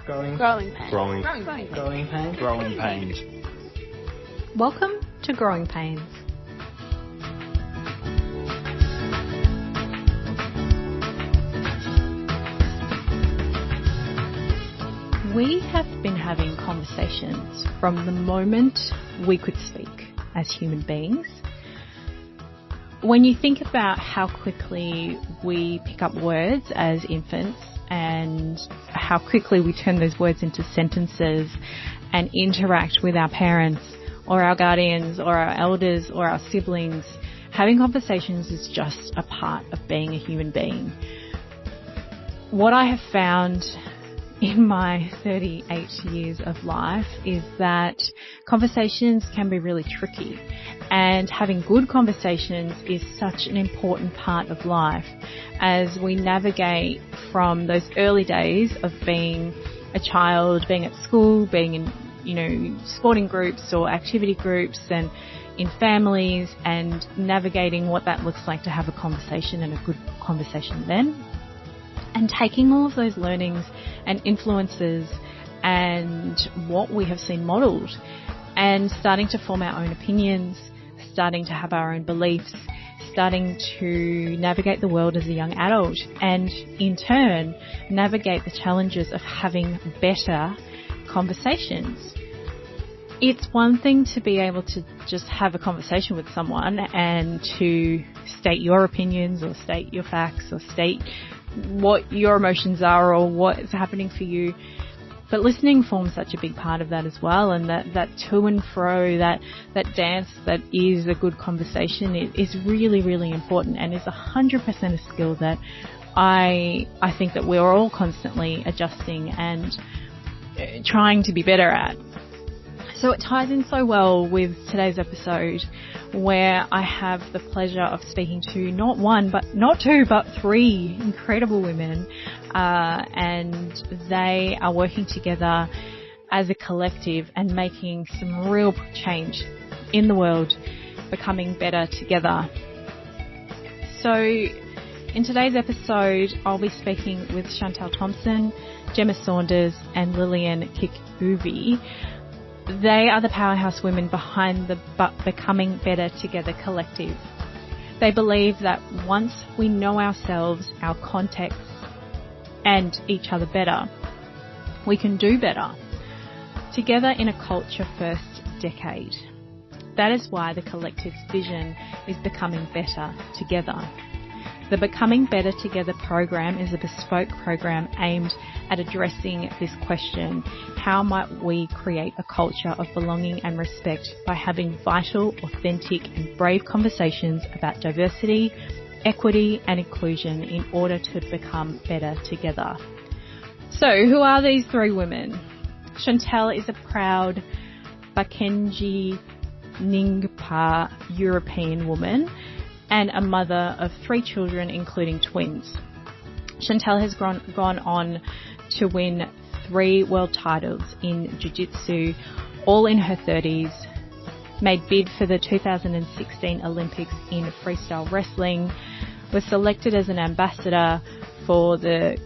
Growing pains. Growing pains. Welcome to Growing Pains. We have been having conversations from the moment we could speak as human beings. When you think about how quickly we pick up words as infants and how quickly we turn those words into sentences and interact with our parents or our guardians or our elders or our siblings, having conversations is just a part of being a human being. What I have found in my 38 years of life is that conversations can be really tricky, and having good conversations is such an important part of life as we navigate from those early days of being a child, being at school, being in, sporting groups or activity groups and in families, and navigating what that looks like to have a conversation and a good conversation then. And taking all of those learnings and influences and what we have seen modelled and starting to form our own opinions, starting to have our own beliefs, starting to navigate the world as a young adult, and in turn navigate the challenges of having better conversations. It's one thing to be able to just have a conversation with someone and to state your opinions or state your facts or state what your emotions are or what is happening for you. But listening forms such a big part of that as well, and that to and fro, that dance that is a good conversation is really, really important, and is 100% a skill that I think that we're all constantly adjusting and trying to be better at. So it ties in so well with today's episode, where I have the pleasure of speaking to not one, but not two, but three incredible women, and they are working together as a collective and making some real change in the world, becoming better together. So in today's episode, I'll be speaking with Chantal Thompson, Gemma Saunders, and Lillian Kikuvi. They are the powerhouse women behind the Becoming Better Together collective. They believe that once we know ourselves, our contexts, and each other better, we can do better together in a culture first decade. That is why the collective's vision is becoming better together. The Becoming Better Together program is a bespoke program aimed at addressing this question: how might we create a culture of belonging and respect by having vital, authentic and brave conversations about diversity, equity and inclusion in order to become better together. So who are these three women? Chantal is a proud Bakenji Ningpa European woman and a mother of three children, including twins. Chantal has gone on to win 3 world titles in Jiu-Jitsu, all in her 30s, made bid for the 2016 Olympics in freestyle wrestling, was selected as an ambassador for the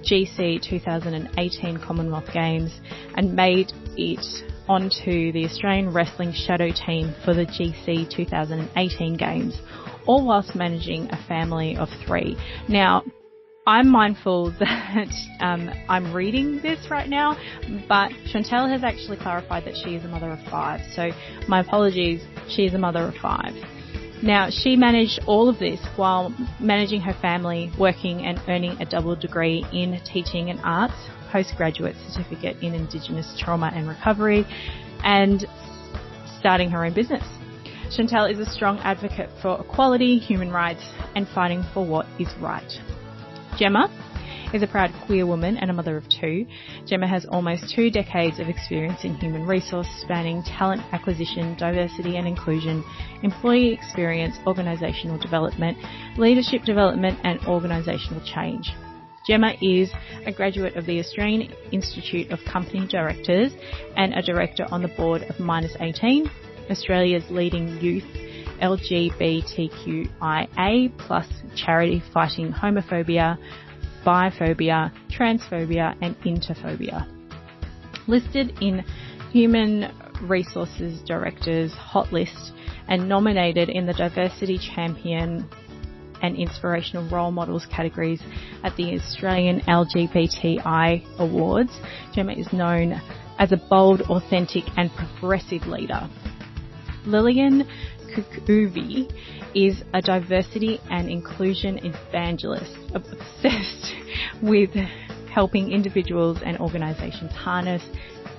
GC 2018 Commonwealth Games, and made it onto the Australian Wrestling Shadow Team for the GC 2018 Games, all whilst managing a family of 3. Now, I'm mindful that I'm reading this right now, but Chantal has actually clarified that she is a mother of 5. So my apologies, she is a mother of 5. Now, she managed all of this while managing her family, working and earning a double degree in teaching and arts, postgraduate certificate in Indigenous trauma and recovery, and starting her own business. Chantal is a strong advocate for equality, human rights, and fighting for what is right. Gemma is a proud queer woman and a mother of 2. Gemma has almost 2 decades of experience in human resource, spanning talent acquisition, diversity and inclusion, employee experience, organisational development, leadership development and organisational change. Gemma is a graduate of the Australian Institute of Company Directors and a director on the board of Minus 18, Australia's leading youth LGBTQIA plus charity fighting homophobia, biphobia, transphobia and interphobia. Listed in Human Resources Director's Hot List and nominated in the Diversity Champion and Inspirational Role Models categories at the Australian LGBTI Awards, Gemma is known as a bold, authentic and progressive leader. Lillian Kukuvi is a diversity and inclusion evangelist, obsessed with helping individuals and organisations harness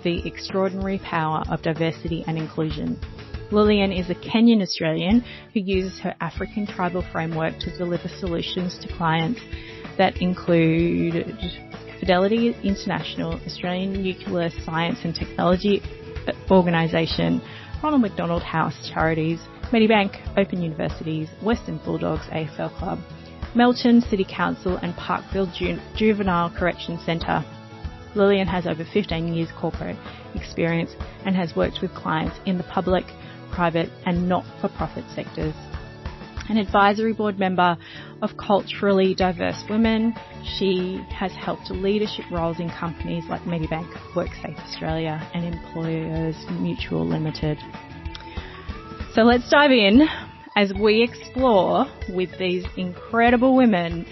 the extraordinary power of diversity and inclusion. Lillian is a Kenyan Australian who uses her African tribal framework to deliver solutions to clients that include Fidelity International, Australian Nuclear Science and Technology Organisation, Ronald McDonald House Charities, Medibank, Open Universities, Western Bulldogs AFL Club, Melton City Council and Parkville Juvenile Correction Centre. Lillian has over 15 years corporate experience and has worked with clients in the public, private and not-for-profit sectors. An advisory board member of Culturally Diverse Women, she has helped leadership roles in companies like Medibank, WorkSafe Australia and Employers Mutual Limited. So let's dive in as we explore with these incredible women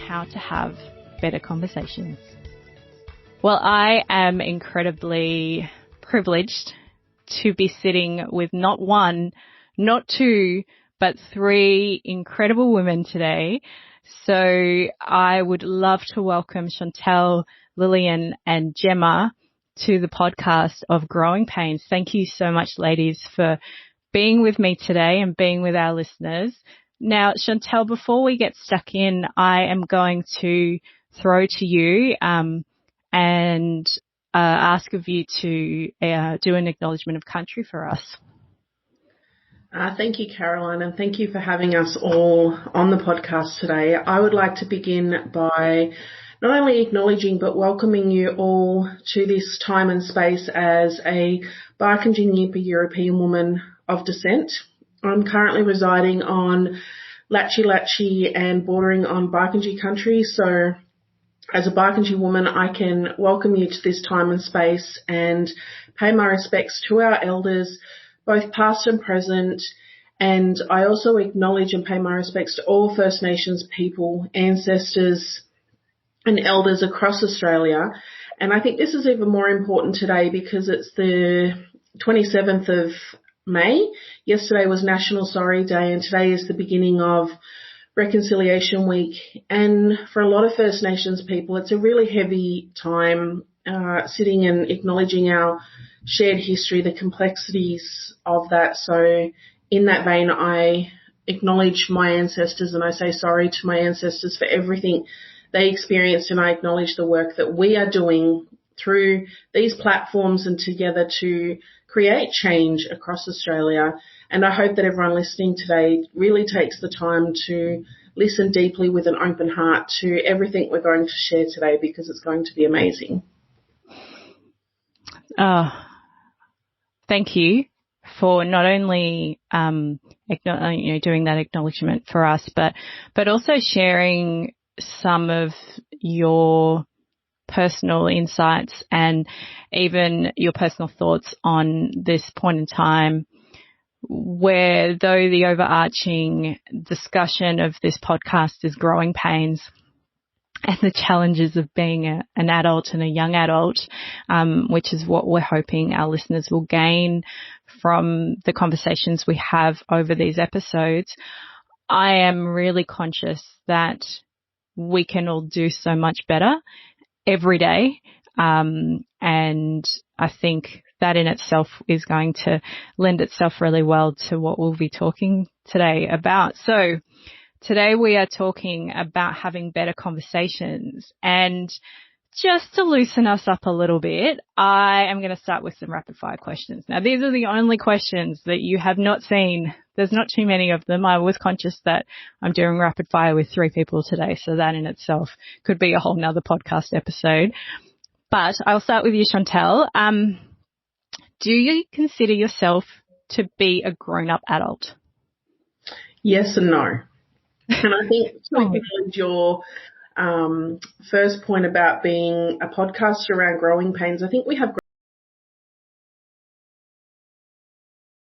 how to have better conversations. Well, I am incredibly privileged to be sitting with not one, not two, but three incredible women today. So I would love to welcome Chantel, Lillian and Gemma to the podcast of Growing Pains. Thank you so much, ladies, for being with me today and being with our listeners. Now, Chantel, before we get stuck in, I am going to throw to you and ask of you to do an acknowledgement of country for us. Thank you, Caroline, and thank you for having us all on the podcast today. I would like to begin by not only acknowledging but welcoming you all to this time and space as a Barkindji Nyimpa European woman of descent. I'm currently residing on Latchi Latchi and bordering on Barkindji country, so as a Barkindji woman, I can welcome you to this time and space and pay my respects to our elders, both past and present, and I also acknowledge and pay my respects to all First Nations people, ancestors and elders across Australia. And I think this is even more important today because it's the 27th of May. Yesterday was National Sorry Day and today is the beginning of Reconciliation Week. And for a lot of First Nations people, it's a really heavy time sitting and acknowledging our shared history, the complexities of that. So in that vein, I acknowledge my ancestors and I say sorry to my ancestors for everything they experienced, and I acknowledge the work that we are doing through these platforms and together to create change across Australia. And I hope that everyone listening today really takes the time to listen deeply with an open heart to everything we're going to share today, because it's going to be amazing. Thank you for not only doing that acknowledgement for us, but also sharing some of your personal insights and even your personal thoughts on this point in time, where though the overarching discussion of this podcast is growing pains and the challenges of being an adult and a young adult, which is what we're hoping our listeners will gain from the conversations we have over these episodes, I am really conscious that we can all do so much better every day. And I think that in itself is going to lend itself really well to what we'll be talking today about. So today we are talking about having better conversations, and just to loosen us up a little bit, I am going to start with some rapid fire questions. Now, these are the only questions that you have not seen. There's not too many of them. I was conscious that I'm doing rapid fire with three people today, so that in itself could be a whole nother podcast episode. But I'll start with you, Chantel. Do you consider yourself to be a grown-up adult? Yes and no. And I think to acknowledge your first point about being a podcaster around growing pains, I think we have